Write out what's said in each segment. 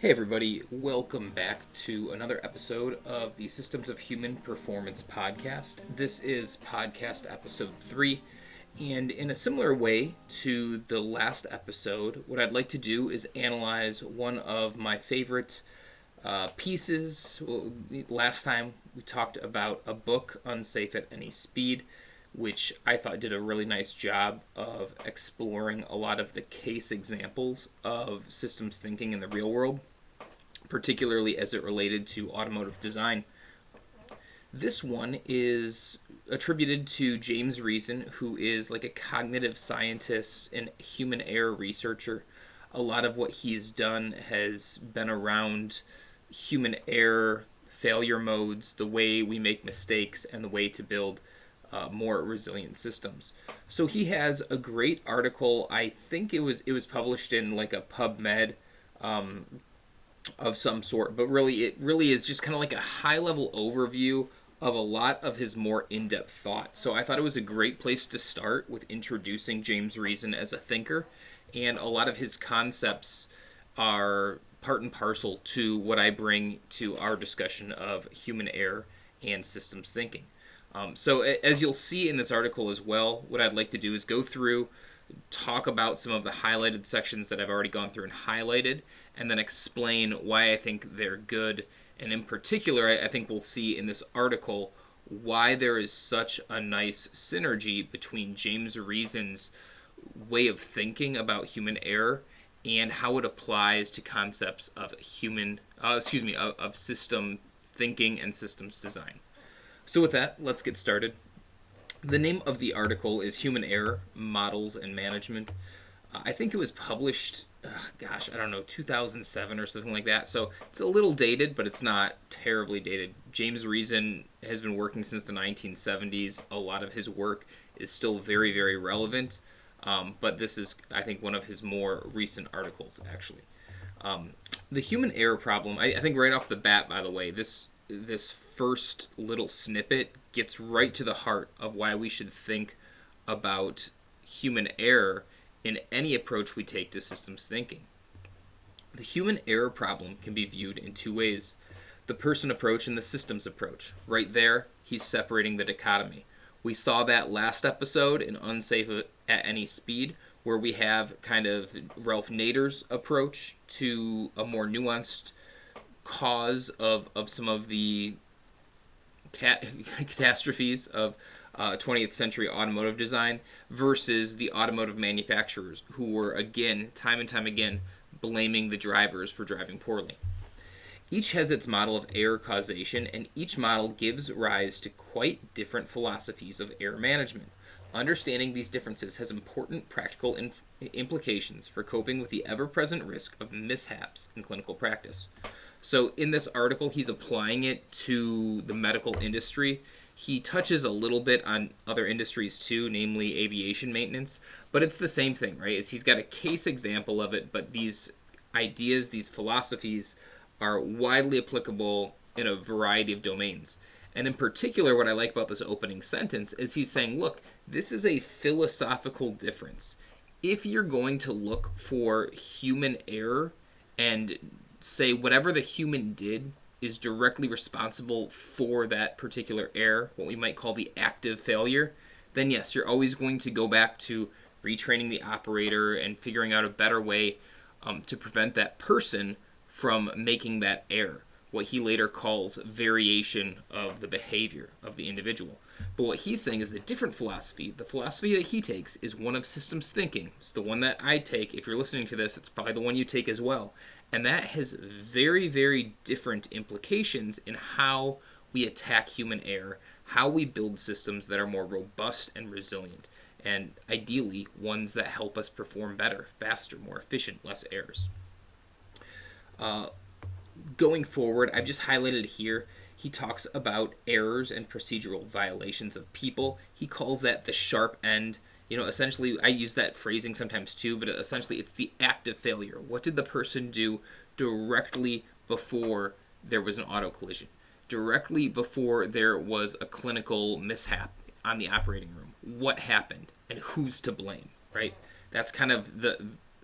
Hey everybody, welcome back to another episode of the Systems of Human Performance podcast. This is podcast episode 3, and in a similar way to the last episode, what I'd like to do is analyze one of my favorite pieces. Last time we talked about a book, Unsafe at Any Speed, which I thought did a really nice job of exploring a lot of the case examples of systems thinking in the real world, particularly as it related to automotive design. This one is attributed to James Reason, who is like a cognitive scientist and human error researcher. A lot of what he's done has been around human error, failure modes, the way we make mistakes, and the way to build more resilient systems. So he has a great article. I think it was published in like a PubMed of some sort, but it really is just kind of like a high level overview of a lot of his more in-depth thought. So I thought it was a great place to start with introducing James Reason as a thinker, and a lot of his concepts are part and parcel to what I bring to our discussion of human error and systems thinking. So as you'll see in this article as well, what I'd like to do is go through, talk about some of the highlighted sections that I've already gone through and highlighted, and then explain why I think they're good. And in particular, I think we'll see in this article why there is such a nice synergy between James Reason's way of thinking about human error and how it applies to concepts of of system thinking and systems design. So with that, let's get started. The name of the article is Human Error, Models and Management. I think it was published, I don't know, 2007 or something like that. So it's a little dated, but it's not terribly dated. James Reason has been working since the 1970s. A lot of his work is still very, very relevant. But this is, I think, one of his more recent articles, actually. The human error problem, I think right off the bat, by the way, this first little snippet gets right to the heart of why we should think about human error in any approach we take to systems thinking. The human error problem can be viewed in two ways: the person approach and the systems approach. Right there, he's separating the dichotomy. We saw that last episode in Unsafe at Any Speed, where we have kind of Ralph Nader's approach to a more nuanced cause of some of the catastrophes of 20th century automotive design versus the automotive manufacturers, who were, again, time and time again, blaming the drivers for driving poorly. Each has its model of error causation, and each model gives rise to quite different philosophies of error management. Understanding these differences has important practical implications for coping with the ever-present risk of mishaps in clinical practice. So in this article, he's applying it to the medical industry. He touches a little bit on other industries too, namely aviation maintenance, but it's the same thing, right? He's got a case example of it, but these ideas, these philosophies are widely applicable in a variety of domains. And in particular, what I like about this opening sentence is he's saying, look, this is a philosophical difference. If you're going to look for human error and say whatever the human did is directly responsible for that particular error, what we might call the active failure, then yes, you're always going to go back to retraining the operator and figuring out a better way to prevent that person from making that error, what he later calls variation of the behavior of the individual. But what he's saying is the different philosophy, the philosophy that he takes, is one of systems thinking. It's the one that I take. If you're listening to this, it's probably the one you take as well. And that has very, very different implications in how we attack human error, how we build systems that are more robust and resilient, and ideally ones that help us perform better, faster, more efficient, less errors. Going forward, I've just highlighted here, he talks about errors and procedural violations of people. He calls that the sharp end. Essentially, I use that phrasing sometimes too, but essentially it's the act of failure. What did the person do directly before there was an auto collision? Directly before there was a clinical mishap on the operating room? What happened and who's to blame, right? That's kind of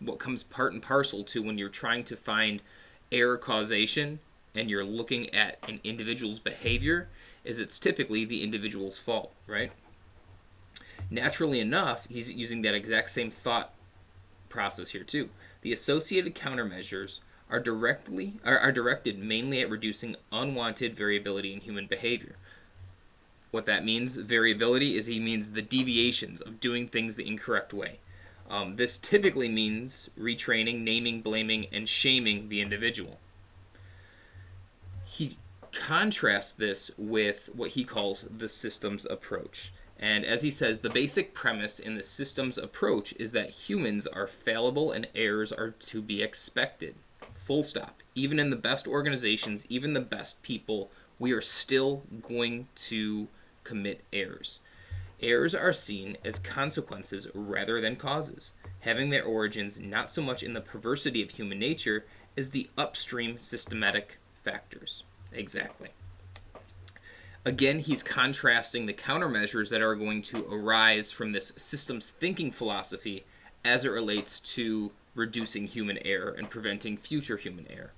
what comes part and parcel to when you're trying to find error causation and you're looking at an individual's behavior, is it's typically the individual's fault, right? Naturally enough, he's using that exact same thought process here too. The associated countermeasures are directed mainly at reducing unwanted variability in human behavior. What that means, variability, is he means the deviations of doing things the incorrect way. This typically means retraining, naming, blaming, and shaming the individual. He contrasts this with what he calls the systems approach. And as he says, the basic premise in the systems approach is that humans are fallible and errors are to be expected. Full stop. Even in the best organizations, even the best people, we are still going to commit errors. Errors are seen as consequences rather than causes, having their origins not so much in the perversity of human nature as the upstream systematic factors. Exactly. Again, he's contrasting the countermeasures that are going to arise from this systems thinking philosophy as it relates to reducing human error and preventing future human error.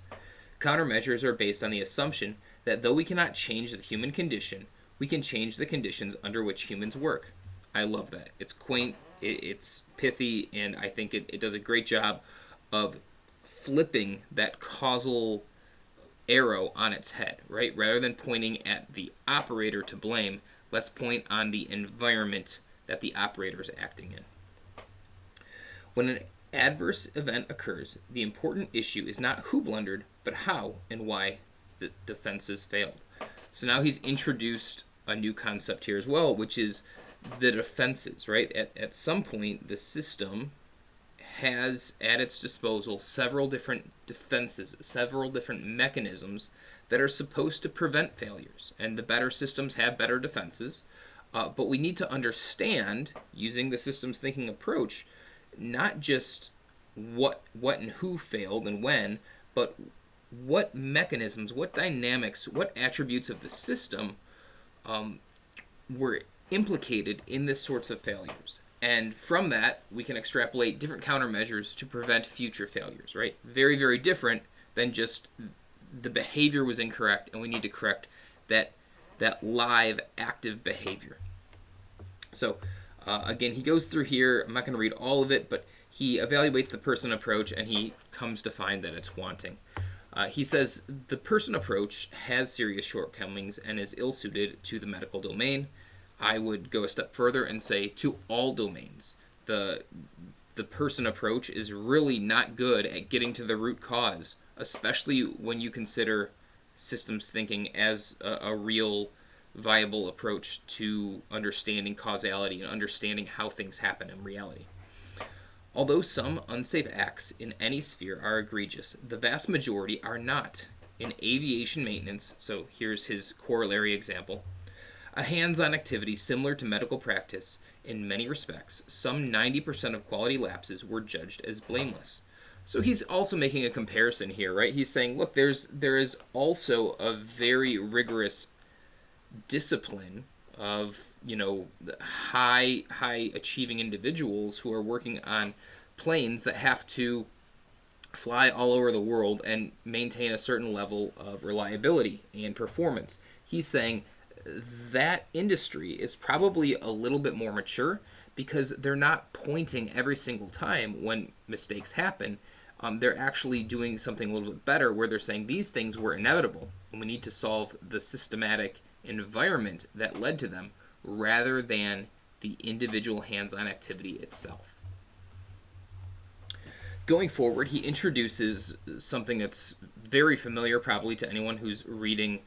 Countermeasures are based on the assumption that though we cannot change the human condition, we can change the conditions under which humans work. I love that. It's quaint, it's pithy, and I think it does a great job of flipping that causal arrow on its head, right? Rather than pointing at the operator to blame, let's point on the environment that the operator is acting in. When an adverse event occurs, the important issue is not who blundered, but how and why the defenses failed. So now he's introduced a new concept here as well, which is the defenses, right? At some point, the system has at its disposal several different defenses, several different mechanisms that are supposed to prevent failures. And the better systems have better defenses. But we need to understand, using the systems thinking approach, not just what and who failed and when, but what mechanisms, what dynamics, what attributes of the system were implicated in this sorts of failures. And from that, we can extrapolate different countermeasures to prevent future failures, right? Very, very different than just the behavior was incorrect and we need to correct that live, active behavior. So, again, he goes through here. I'm not going to read all of it, but he evaluates the person approach and he comes to find that it's wanting. He says the person approach has serious shortcomings and is ill-suited to the medical domain. I would go a step further and say to all domains. The person approach is really not good at getting to the root cause, especially when you consider systems thinking as a real viable approach to understanding causality and understanding how things happen in reality. Although some unsafe acts in any sphere are egregious, the vast majority are not. In aviation maintenance, so here's his corollary example, a hands-on activity similar to medical practice in many respects, some 90% of quality lapses were judged as blameless. So he's also making a comparison here, right? He's saying, look, there is also a very rigorous discipline of, high achieving individuals who are working on planes that have to fly all over the world and maintain a certain level of reliability and performance. He's saying that industry is probably a little bit more mature because they're not pointing every single time when mistakes happen. They're actually doing something a little bit better where they're saying these things were inevitable and we need to solve the systematic environment that led to them rather than the individual hands-on activity itself. Going forward, he introduces something that's very familiar probably to anyone who's reading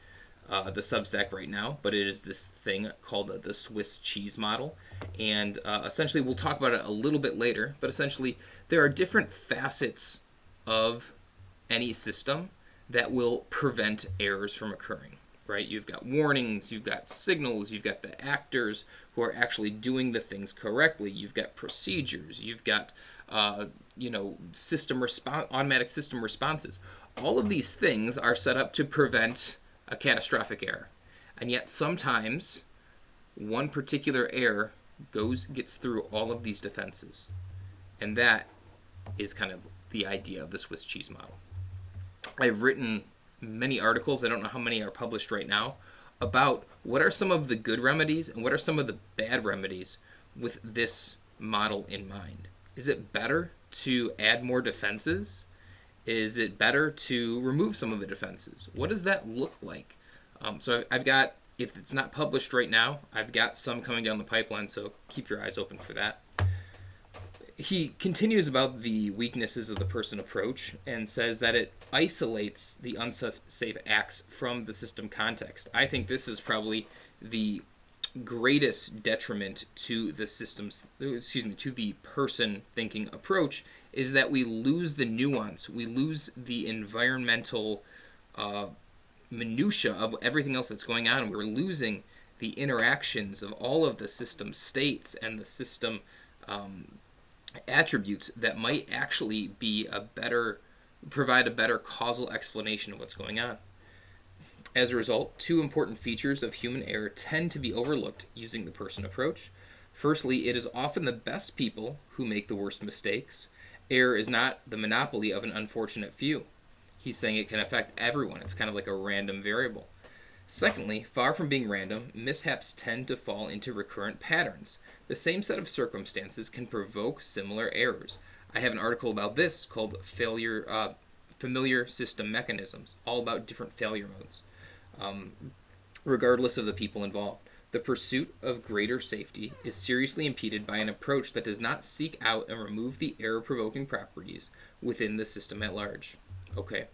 the Substack right now, but it is this thing called the Swiss cheese model. And essentially, we'll talk about it a little bit later, but essentially, there are different facets of any system that will prevent errors from occurring, right? You've got warnings, you've got signals, you've got the actors who are actually doing the things correctly, you've got procedures, you've got automatic system responses. All of these things are set up to prevent a catastrophic error. And yet sometimes one particular error gets through all of these defenses. And that is kind of the idea of the Swiss cheese model. I've written many articles, I don't know how many are published right now, about what are some of the good remedies and what are some of the bad remedies with this model in mind. Is it better to add more defenses? Is it better to remove some of the defenses? What does that look like? So I've got, if it's not published right now, I've got some coming down the pipeline, so keep your eyes open for that. He continues about the weaknesses of the person approach and says that it isolates the unsafe acts from the system context. I think this is probably the greatest detriment to the to the person thinking approach, is that we lose the nuance, we lose the environmental minutia of everything else that's going on. We're losing the interactions of all of the system states and the system attributes that might actually be provide a better causal explanation of what's going on. As a result, two important features of human error tend to be overlooked using the person approach. Firstly, it is often the best people who make the worst mistakes. Error is not the monopoly of an unfortunate few. He's saying it can affect everyone. It's kind of like a random variable. Secondly, far from being random, mishaps tend to fall into recurrent patterns. The same set of circumstances can provoke similar errors. I have an article about this called Familiar System Mechanisms, all about different failure modes. Regardless of the people involved, the pursuit of greater safety is seriously impeded by an approach that does not seek out and remove the error-provoking properties within the system at large. Okay.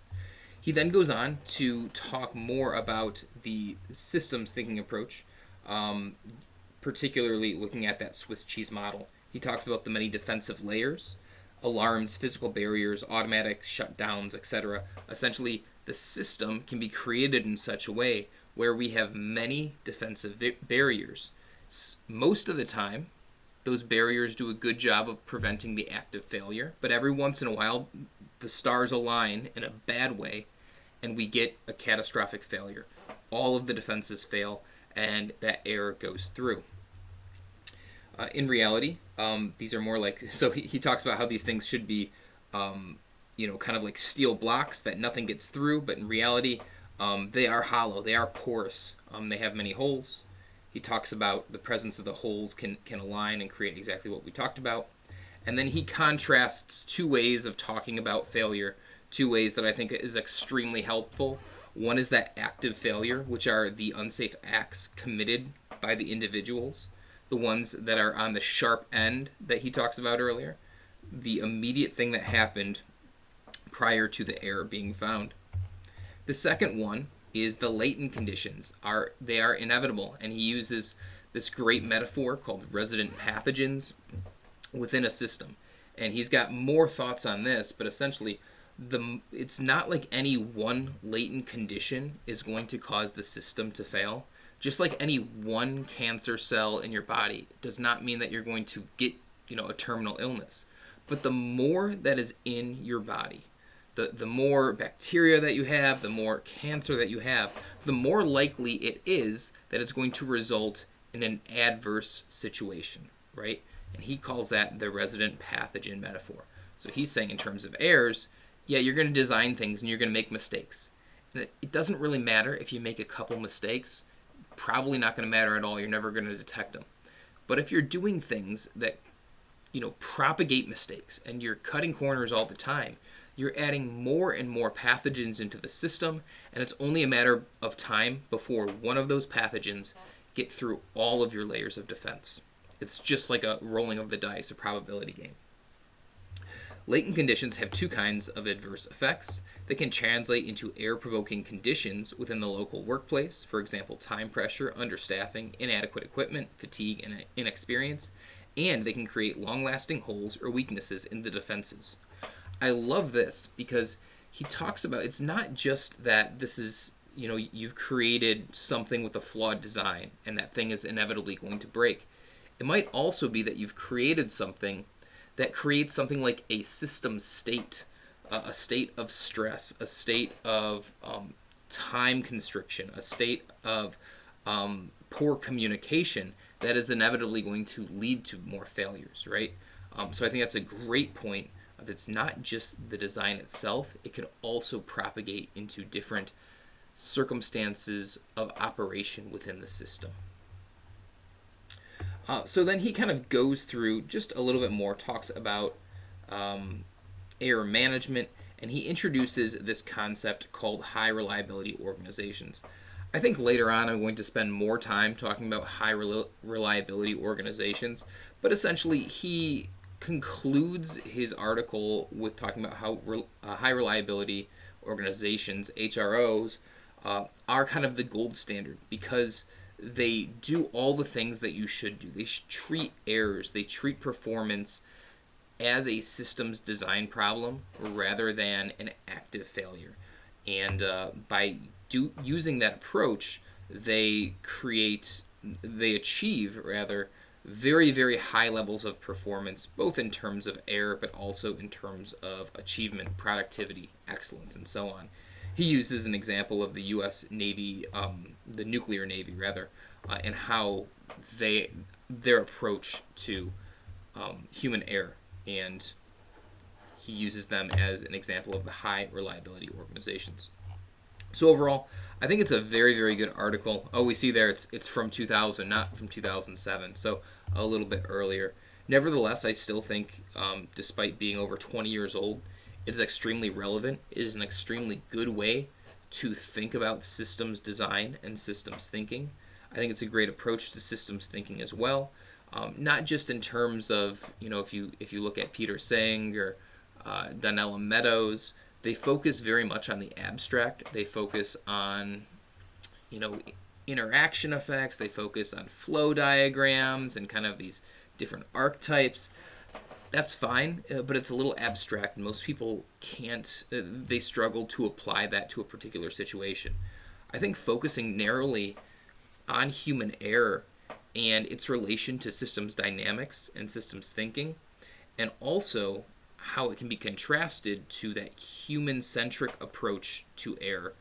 He then goes on to talk more about the systems thinking approach, particularly looking at that Swiss cheese model. He talks about the many defensive layers, alarms, physical barriers, automatic shutdowns, etc. Essentially, the system can be created in such a way where we have many defensive barriers. Most of the time, those barriers do a good job of preventing the act of failure, but every once in a while, the stars align in a bad way, and we get a catastrophic failure. All of the defenses fail, and that error goes through. In reality, these are more like, so he talks about how these things should be, kind of like steel blocks that nothing gets through, but in reality, they are hollow, they are porous, they have many holes. He talks about the presence of the holes can align and create exactly what we talked about. And then he contrasts two ways of talking about failure, two ways that I think is extremely helpful. One is that active failure, which are the unsafe acts committed by the individuals, the ones that are on the sharp end that he talks about earlier, the immediate thing that happened prior to the error being found. The second one is the latent conditions. They are inevitable, and he uses this great metaphor called resident pathogens within a system. And he's got more thoughts on this, but essentially it's not like any one latent condition is going to cause the system to fail. Just like any one cancer cell in your body does not mean that you're going to get, a terminal illness. But the more that is in your body, the more bacteria that you have, the more cancer that you have, the more likely it is that it's going to result in an adverse situation, right? And he calls that the resident pathogen metaphor. So he's saying in terms of errors, yeah, you're going to design things and you're going to make mistakes. And it doesn't really matter if you make a couple mistakes. Probably not going to matter at all. You're never going to detect them. But if you're doing things that, propagate mistakes and you're cutting corners all the time, you're adding more and more pathogens into the system, and it's only a matter of time before one of those pathogens get through all of your layers of defense. It's just like a rolling of the dice, a probability game. Latent conditions have two kinds of adverse effects. They can translate into error-provoking conditions within the local workplace, for example, time pressure, understaffing, inadequate equipment, fatigue, and inexperience, and they can create long-lasting holes or weaknesses in the defenses. I love this because he talks about it's not just that this is, you've created something with a flawed design and that thing is inevitably going to break. It might also be that you've created something that creates something like a system state, a state of stress, a state of time constriction, a state of poor communication that is inevitably going to lead to more failures, right? So I think that's a great point It's not just the design itself, it could also propagate into different circumstances of operation within the system. So then he kind of goes through just a little bit more, talks about error management, and he introduces this concept called high reliability organizations. I think later on I'm going to spend more time talking about high reliability organizations, but essentially he concludes his article with talking about how high reliability organizations, HROs, are kind of the gold standard because they do all the things that you should do. They treat errors, they treat performance as a systems design problem rather than an active failure. And by using that approach, they achieve very, very high levels of performance, both in terms of error, but also in terms of achievement, productivity, excellence, and so on. He uses an example of the U.S. Navy, the nuclear Navy, and how their approach to human error, and he uses them as an example of the high reliability organizations. So overall, I think it's a very, very good article. Oh, we see there it's from 2000, not from 2007, so a little bit earlier. Nevertheless, I still think, despite being over 20 years old, it is extremely relevant. It is an extremely good way to think about systems design and systems thinking. I think it's a great approach to systems thinking as well, not just in terms of, if you look at Peter Senge or Donella Meadows, they focus very much on the abstract. They focus on, interaction effects. They focus on flow diagrams and kind of these different archetypes. That's fine, but it's a little abstract. Most people can't, they struggle to apply that to a particular situation. I think focusing narrowly on human error and its relation to systems dynamics and systems thinking, and also how it can be contrasted to that human-centric approach to error,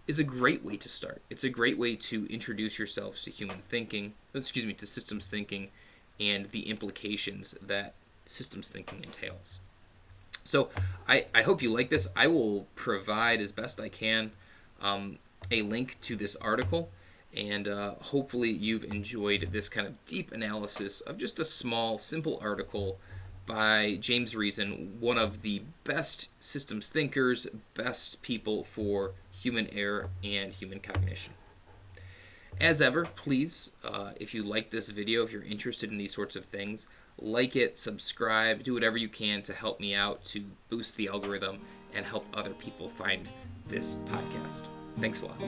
is a great way to start. It's a great way to introduce yourselves to to systems thinking and the implications that systems thinking entails. So I hope you like this. I will provide as best I can a link to this article, and hopefully you've enjoyed this kind of deep analysis of just a small, simple article by James Reason, one of the best systems thinkers, best people for human error and human cognition. As ever, please, if you like this video, if you're interested in these sorts of things, like it, subscribe, do whatever you can to help me out to boost the algorithm and help other people find this podcast. Thanks a lot.